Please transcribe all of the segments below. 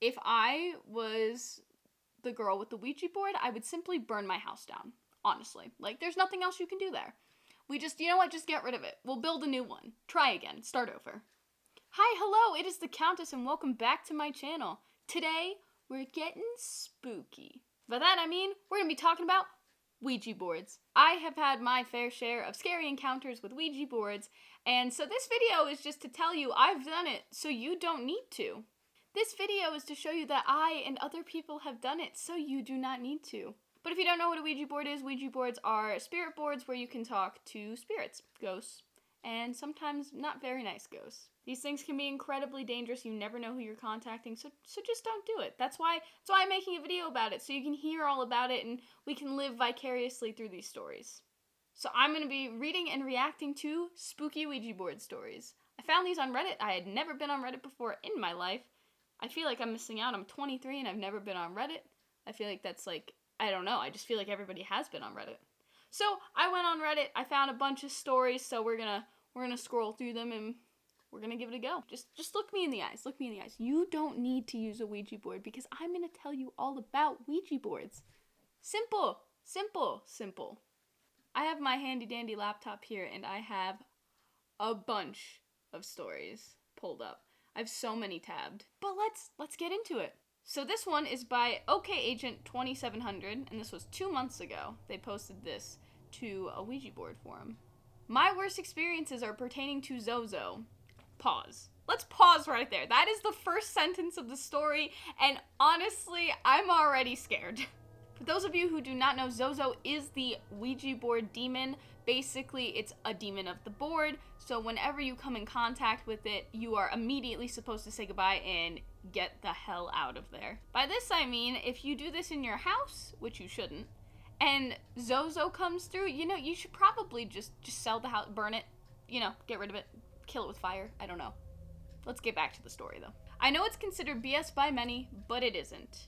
If I was the girl with the Ouija board, I would simply burn my house down. Honestly. Like, there's nothing else you can do there. We just, you know what, just get rid of it. We'll build a new one. Try again. Start over. Hi, hello, it is the Countess, and welcome back to my channel. Today, we're getting spooky. By that, I mean, we're going to be talking about Ouija boards. I have had my fair share of scary encounters with Ouija boards, and so this video is just to tell you I've done it, so you don't need to. This video is to show you that I and other people have done it, so you do not need to. But if you don't know what a Ouija board is, Ouija boards are spirit boards where you can talk to spirits, ghosts, and sometimes not very nice ghosts. These things can be incredibly dangerous. You never know who you're contacting, so just don't do it. That's why I'm making a video about it, so you can hear all about it and we can live vicariously through these stories. So I'm going to be reading and reacting to spooky Ouija board stories. I found these on Reddit. I had never been on Reddit before in my life. I feel like I'm missing out. I'm 23 and I've never been on Reddit. I feel like that's like, I don't know. I just feel like everybody has been on Reddit. So I went on Reddit. I found a bunch of stories, so we're gonna scroll through them and we're gonna give it a go. Just look me in the eyes. Look me in the eyes. You don't need to use a Ouija board because I'm gonna tell you all about Ouija boards. Simple, simple, simple. I have my handy dandy laptop here and I have a bunch of stories pulled up. I have so many tabbed. But let's get into it. So this one is by OK Agent 2700, and this was 2 months ago. They posted this to a Ouija board forum. My worst experiences are pertaining to Zozo. Pause. Let's pause right there. That is the first sentence of the story, and honestly, I'm already scared. For those of you who do not know, Zozo is the Ouija board demon. Basically, it's a demon of the board, so whenever you come in contact with it, you are immediately supposed to say goodbye and get the hell out of there. By this I mean, if you do this in your house, which you shouldn't, and Zozo comes through, you should probably just sell the house, burn it, get rid of it, kill it with fire, I don't know. Let's get back to the story though. I know it's considered BS by many, but it isn't.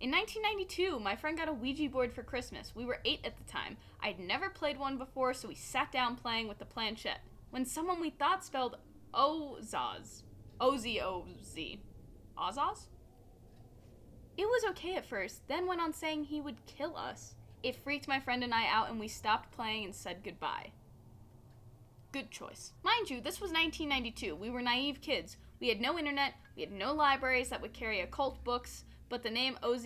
In 1992, my friend got a Ouija board for Christmas. We were 8 at the time. I'd never played one before, so we sat down playing with the planchette. When someone we thought spelled Ozaz, O-Z-O-Z, Ozaz? It was okay at first, then went on saying he would kill us. It freaked my friend and I out and we stopped playing and said goodbye. Good choice. Mind you, this was 1992. We were naive kids. We had no internet, we had no libraries that would carry occult books, but the name OZ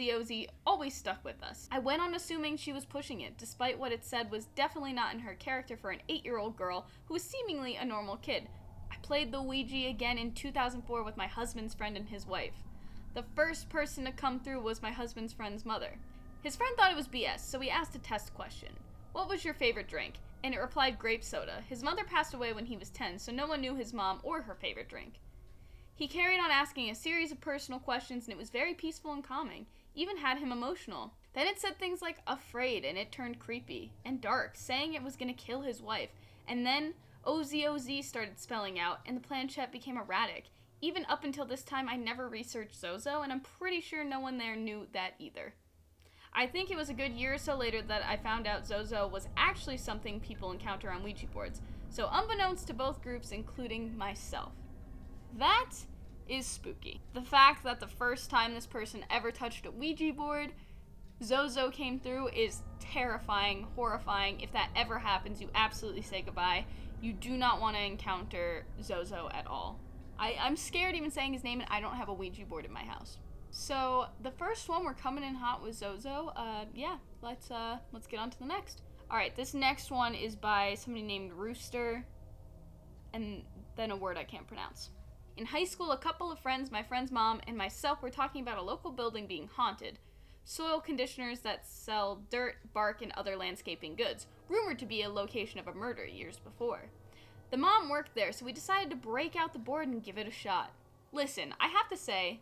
always stuck with us. I went on assuming she was pushing it, despite what it said was definitely not in her character for an 8-year-old girl who was seemingly a normal kid. I played the Ouija again in 2004 with my husband's friend and his wife. The first person to come through was my husband's friend's mother. His friend thought it was BS, so he asked a test question. What was your favorite drink? And it replied grape soda. His mother passed away when he was 10, so no one knew his mom or her favorite drink. He carried on asking a series of personal questions, and it was very peaceful and calming, even had him emotional. Then it said things like afraid, and it turned creepy and dark, saying it was going to kill his wife. And then OZOZ started spelling out, and the planchette became erratic. Even up until this time, I never researched Zozo, and I'm pretty sure no one there knew that either. I think it was a good year or so later that I found out Zozo was actually something people encounter on Ouija boards, so unbeknownst to both groups, including myself. That is spooky. The fact that the first time this person ever touched a Ouija board, Zozo came through is terrifying, horrifying. If that ever happens, you absolutely say goodbye. You do not want to encounter Zozo at all. I'm scared even saying his name, and I don't have a Ouija board in my house. So the first one, we're coming in hot with Zozo. Yeah, let's get on to the next. All right, this next one is by somebody named Rooster, and then a word I can't pronounce. In high school, a couple of friends, my friend's mom, and myself were talking about a local building being haunted. Soil conditioners that sell dirt, bark, and other landscaping goods, rumored to be a location of a murder years before. The mom worked there, so we decided to break out the board and give it a shot. Listen, I have to say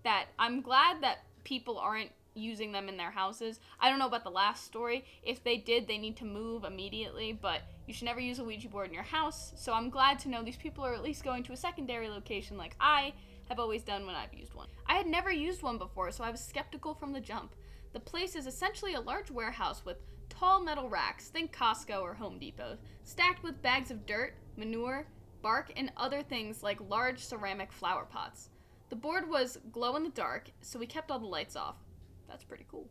that I'm glad that people aren't using them in their houses. I don't know about the last story. If they did, they need to move immediately, but you should never use a Ouija board in your house, so I'm glad to know these people are at least going to a secondary location like I have always done when I've used one. I had never used one before, so I was skeptical from the jump. The place is essentially a large warehouse with tall metal racks, think Costco or Home Depot, stacked with bags of dirt, manure, bark, and other things like large ceramic flower pots. The board was glow in the dark, so we kept all the lights off. That's pretty cool.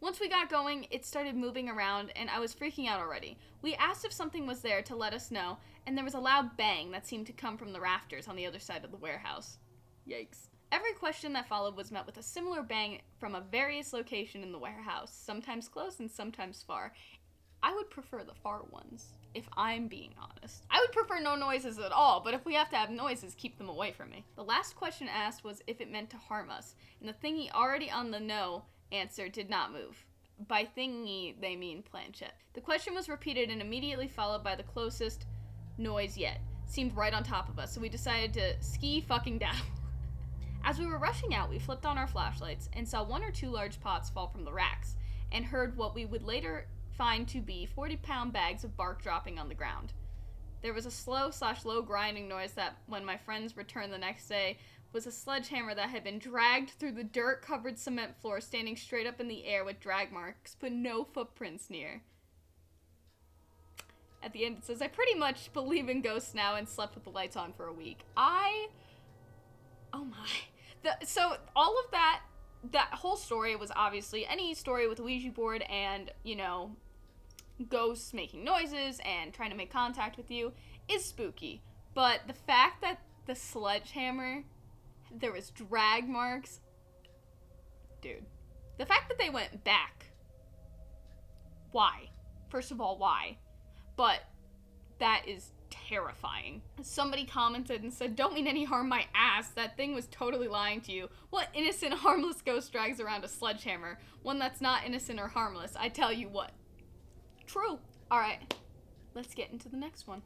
Once we got going, it started moving around, and I was freaking out already. We asked if something was there to let us know, and there was a loud bang that seemed to come from the rafters on the other side of the warehouse. Yikes. Every question that followed was met with a similar bang from a various location in the warehouse, sometimes close and sometimes far. I would prefer the far ones, if I'm being honest. I would prefer no noises at all, but if we have to have noises, keep them away from me. The last question asked was if it meant to harm us, and the thingy already on the no answer did not move. By thingy, they mean planchette. The question was repeated and immediately followed by the closest noise yet. Seemed right on top of us, so we decided to ski fucking down. As we were rushing out, we flipped on our flashlights and saw 1 or 2 large pots fall from the racks, and heard what we would later find to be 40-pound bags of bark dropping on the ground. There was a slow/low grinding noise that, when my friends returned the next day, was a sledgehammer that had been dragged through the dirt-covered cement floor, standing straight up in the air with drag marks, but no footprints near. At the end it says, I pretty much believe in ghosts now and slept with the lights on for a week. Oh my. So all of that whole story was obviously any story with a Ouija board and, ghosts making noises and trying to make contact with you is spooky. But the fact that the sledgehammer, there was drag marks, dude. The fact that they went back, why? First of all, why? But that is terrifying. Somebody commented and said, don't mean any harm, my ass. That thing was totally lying to you. What innocent, harmless ghost drags around a sledgehammer? One that's not innocent or harmless, I tell you what. True. Alright, let's get into the next one.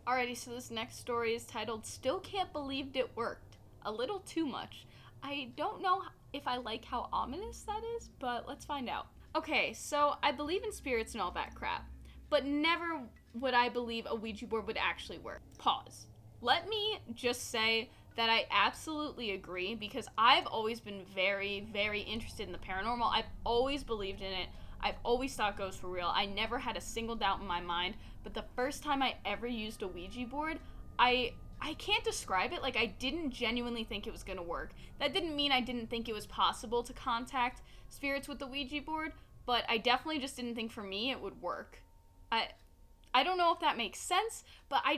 Alrighty, so this next story is titled, Still Can't Believe It Worked. A little too much. I don't know if I like how ominous that is, but let's find out. Okay, so I believe in spirits and all that crap, but never would I believe a Ouija board would actually work. Pause. Let me just say that I absolutely agree, because I've always been very, very interested in the paranormal. I've always believed in it. I've always thought ghosts were real. I never had a single doubt in my mind, but the first time I ever used a Ouija board, I can't describe it. Like, I didn't genuinely think it was gonna work. That didn't mean I didn't think it was possible to contact spirits with the Ouija board, but I definitely just didn't think for me it would work. I don't know if that makes sense, but I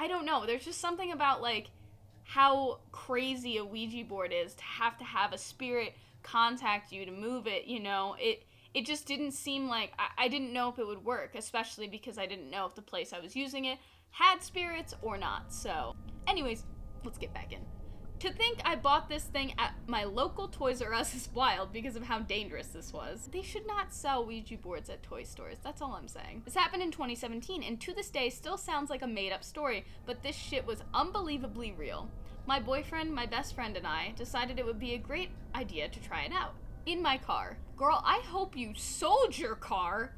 don't know. There's just something about, like, how crazy a Ouija board is to have a spirit contact you to move it, It just didn't seem like, I didn't know if it would work, especially because I didn't know if the place I was using it had spirits or not. So, anyways, let's get back in. To think I bought this thing at my local Toys R Us is wild because of how dangerous this was. They should not sell Ouija boards at toy stores, that's all I'm saying. This happened in 2017, and to this day still sounds like a made-up story, but this shit was unbelievably real. My boyfriend, my best friend, and I decided it would be a great idea to try it out. In my car. Girl, I hope you sold your car.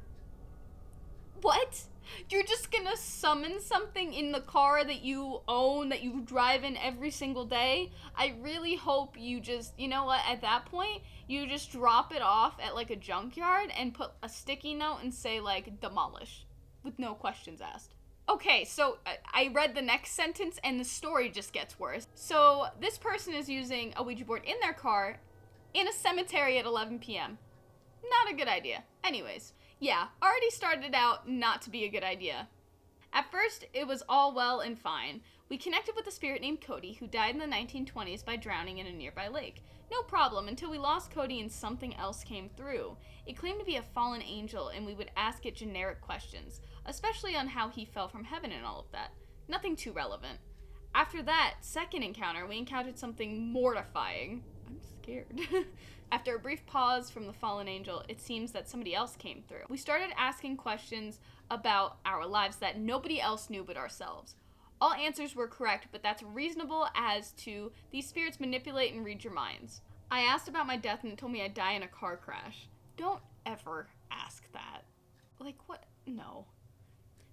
What? You're just gonna summon something in the car that you own, that you drive in every single day? I really hope you just, you know what, at that point, you just drop it off at, like, a junkyard and put a sticky note and say, like, demolish, with no questions asked. Okay, so I read the next sentence and the story just gets worse. So this person is using a Ouija board in their car in a cemetery at 11 p.m. Not a good idea. Anyways, yeah, already started out not to be a good idea. At first, it was all well and fine. We connected with a spirit named Cody, who died in the 1920s by drowning in a nearby lake. No problem, until we lost Cody and something else came through. It claimed to be a fallen angel, and we would ask it generic questions, especially on how he fell from heaven and all of that. Nothing too relevant. After that second encounter, we encountered something mortifying. I'm scared. After a brief pause from the fallen angel, it seems that somebody else came through. We started asking questions about our lives that nobody else knew but ourselves. All answers were correct, but that's reasonable as to these spirits manipulate and read your minds. I asked about my death and it told me I'd die in a car crash. Don't ever ask that. Like, what? No.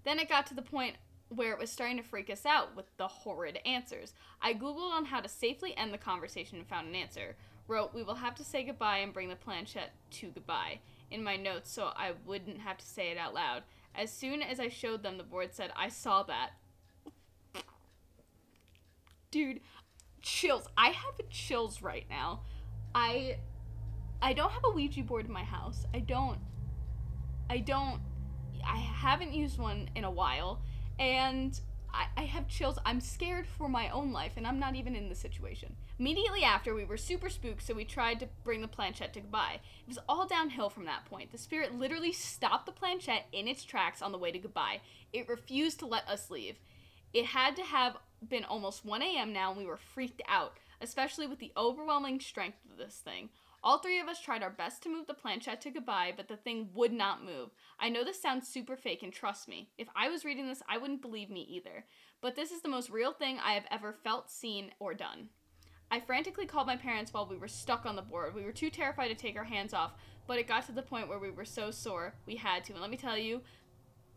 Then it got to the point where it was starting to freak us out with the horrid answers. I googled on how to safely end the conversation and found an answer. Wrote, we will have to say goodbye and bring the planchette to goodbye in my notes so I wouldn't have to say it out loud. As soon as I showed them, the board said, I saw that. Dude, chills. I have chills right now. I don't have a Ouija board in my house. I haven't used one in a while, and I have chills. I'm scared for my own life, and I'm not even in the situation. Immediately after, we were super spooked, so we tried to bring the planchette to goodbye. It was all downhill from that point. The spirit literally stopped the planchette in its tracks on the way to goodbye. It refused to let us leave. It had to have been almost 1 a.m. now, and we were freaked out, especially with the overwhelming strength of this thing. All three of us tried our best to move the planchette to goodbye, but the thing would not move. I know this sounds super fake, and trust me, if I was reading this, I wouldn't believe me either. But this is the most real thing I have ever felt, seen, or done. I frantically called my parents while we were stuck on the board. We were too terrified to take our hands off, but it got to the point where we were so sore, we had to. And let me tell you,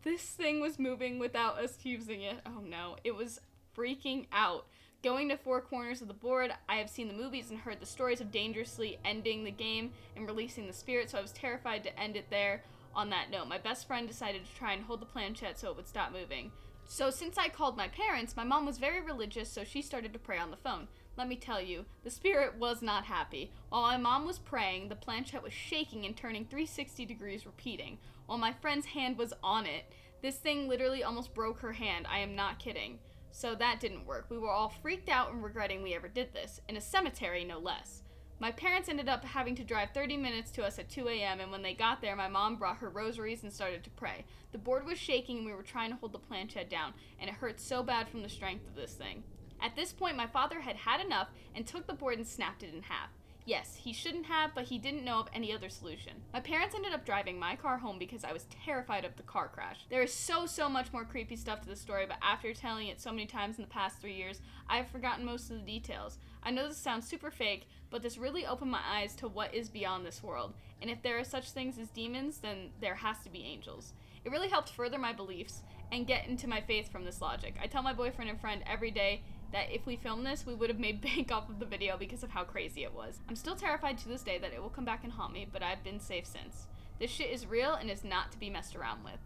this thing was moving without us using it. Oh no, it was freaking out. Going to four corners of the board, I have seen the movies and heard the stories of dangerously ending the game and releasing the spirit, so I was terrified to end it there on that note. My best friend decided to try and hold the planchette so it would stop moving. So since I called my parents, my mom was very religious, so she started to pray on the phone. Let me tell you, the spirit was not happy. While my mom was praying, the planchette was shaking and turning 360 degrees, repeating. While my friend's hand was on it, this thing literally almost broke her hand. I am not kidding. So that didn't work. We were all freaked out and regretting we ever did this. In a cemetery, no less. My parents ended up having to drive 30 minutes to us at 2 a.m. and when they got there, my mom brought her rosaries and started to pray. The board was shaking and we were trying to hold the planchette down, and it hurt so bad from the strength of this thing. At this point, my father had had enough and took the board and snapped it in half. Yes, he shouldn't have, but he didn't know of any other solution. My parents ended up driving my car home because I was terrified of the car crash. There is so much more creepy stuff to the story, but after telling it so many times in the past 3 years, I have forgotten most of the details. I know this sounds super fake, but this really opened my eyes to what is beyond this world. And if there are such things as demons, then there has to be angels. It really helped further my beliefs and get into my faith from this logic. I tell my boyfriend and friend every day that if we filmed this, we would have made bank off of the video because of how crazy it was. I'm still terrified to this day that it will come back and haunt me, but I've been safe since. This shit is real and is not to be messed around with.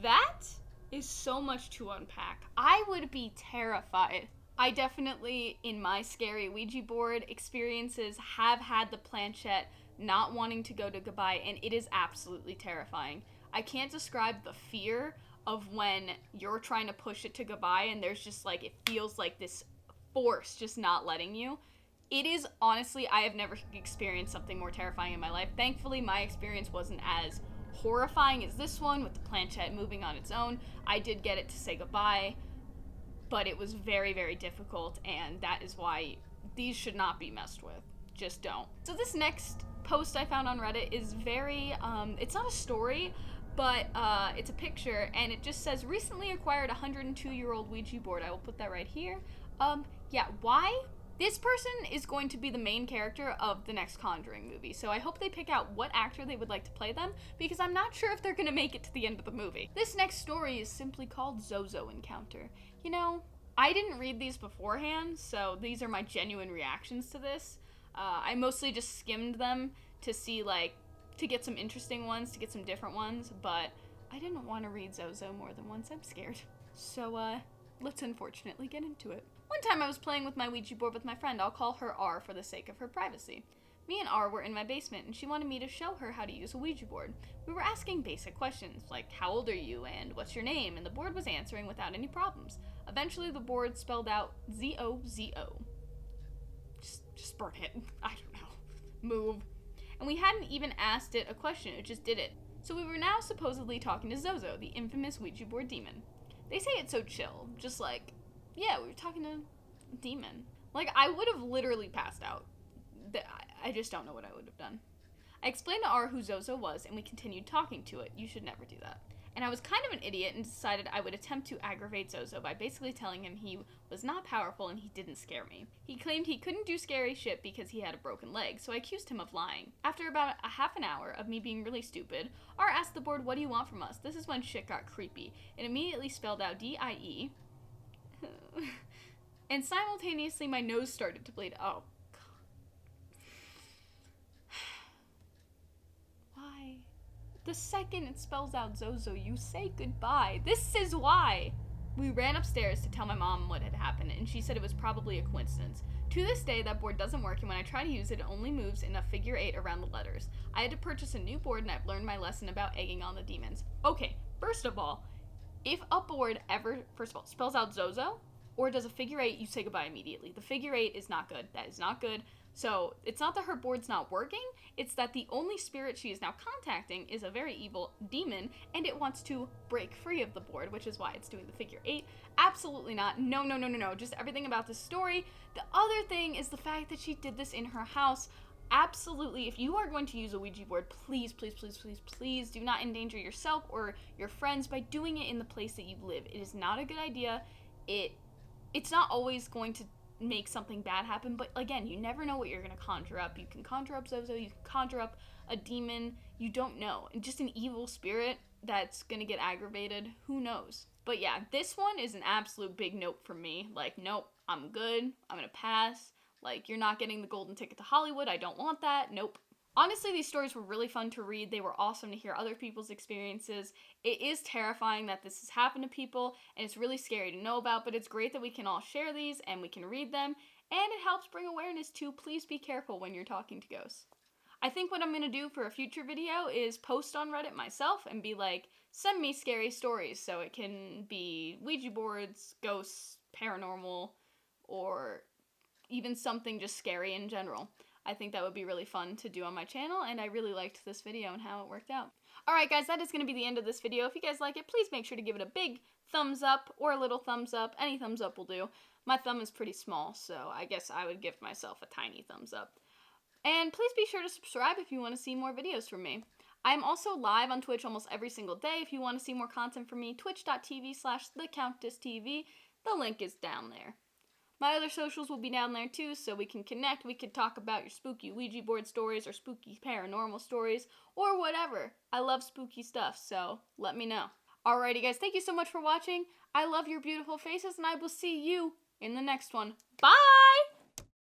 That is so much to unpack. I would be terrified. I definitely, in my scary Ouija board experiences, have had the planchette not wanting to go to goodbye, and it is absolutely terrifying. I can't describe the fear of when you're trying to push it to goodbye and there's just like, it feels like this force just not letting you. It is, honestly, I have never experienced something more terrifying in my life. Thankfully, my experience wasn't as horrifying as this one with the planchette moving on its own. I did get it to say goodbye, but it was very difficult, and that is why these should not be messed with. Just don't. So this next post I found on Reddit is very, it's not a story, but it's a picture, and it just says, recently acquired 102-year-old Ouija board. I will put that right here. Yeah, why? This person is going to be the main character of the next Conjuring movie, so I hope they pick out what actor they would like to play them, because I'm not sure if they're gonna make it to the end of the movie. This next story is simply called Zozo Encounter. You know, I didn't read these beforehand, so these are my genuine reactions to this. I mostly just skimmed them to see, like, to get some interesting ones, to get some different ones, but I didn't want to read Zozo more than once. I'm scared. So, let's unfortunately get into it. One time I was playing with my Ouija board with my friend. I'll call her R for the sake of her privacy. Me and R were in my basement, and she wanted me to show her how to use a Ouija board. We were asking basic questions, like, how old are you, and what's your name, and the board was answering without any problems. Eventually, the board spelled out Z-O-Z-O. Just burn it. I don't know. Move. And we hadn't even asked it a question, it just did it. So we were now supposedly talking to Zozo, the infamous Ouija board demon. They say it's so chill, just like, yeah, we were talking to a demon. Like, I would have literally passed out. I just don't know what I would have done. I explained to R who Zozo was, and we continued talking to it. You should never do that. And I was kind of an idiot and decided I would attempt to aggravate Zozo by basically telling him he was not powerful and he didn't scare me. He claimed he couldn't do scary shit because he had a broken leg, so I accused him of lying. After about a half an hour of me being really stupid, R asked the board, what do you want from us? This is when shit got creepy. It immediately spelled out D-I-E, and simultaneously my nose started to bleed. Oh, the second it spells out Zozo, you say goodbye. This is why. We ran upstairs to tell my mom what had happened, and she said it was probably a coincidence. To this day, that board doesn't work, and when I try to use it, it only moves in a figure 8 around the letters. I had to purchase a new board, and I've learned my lesson about egging on the demons. Okay, first of all, if a board ever, first of all, spells out Zozo, or does a figure 8, you say goodbye immediately. The figure 8 is not good. That is not good. So it's not that her board's not working, it's that the only spirit she is now contacting is a very evil demon, and it wants to break free of the board, which is why it's doing the figure 8. Absolutely not. No, no, no, no, no. Just everything about this story. The other thing is the fact that she did this in her house. Absolutely, if you are going to use a Ouija board, please, please, please, please, please do not endanger yourself or your friends by doing it in the place that you live. It is not a good idea. It's not always going to make something bad happen, but again, you never know what you're going to conjure up. You can conjure up Zozo, you can conjure up a demon, you don't know. And just an evil spirit that's going to get aggravated, who knows? But yeah, this one is an absolute big nope for me. Like, nope, I'm good, I'm going to pass. Like, you're not getting the golden ticket to Hollywood, I don't want that, nope. Honestly, these stories were really fun to read. They were awesome to hear other people's experiences. It is terrifying that this has happened to people, and it's really scary to know about, but it's great that we can all share these and we can read them, and it helps bring awareness to please be careful when you're talking to ghosts. I think what I'm going to do for a future video is post on Reddit myself and be like, send me scary stories, so it can be Ouija boards, ghosts, paranormal, or even something just scary in general. I think that would be really fun to do on my channel, and I really liked this video and how it worked out. Alright guys, that is going to be the end of this video. If you guys like it, please make sure to give it a big thumbs up or a little thumbs up. Any thumbs up will do. My thumb is pretty small, so I guess I would give myself a tiny thumbs up. And please be sure to subscribe if you want to see more videos from me. I'm also live on Twitch almost every single day. If you want to see more content from me, twitch.tv/thecountesstv. The link is down there. My other socials will be down there too, so we can connect. We could talk about your spooky Ouija board stories or spooky paranormal stories or whatever. I love spooky stuff, so let me know. Alrighty guys, thank you so much for watching. I love your beautiful faces, and I will see you in the next one. Bye!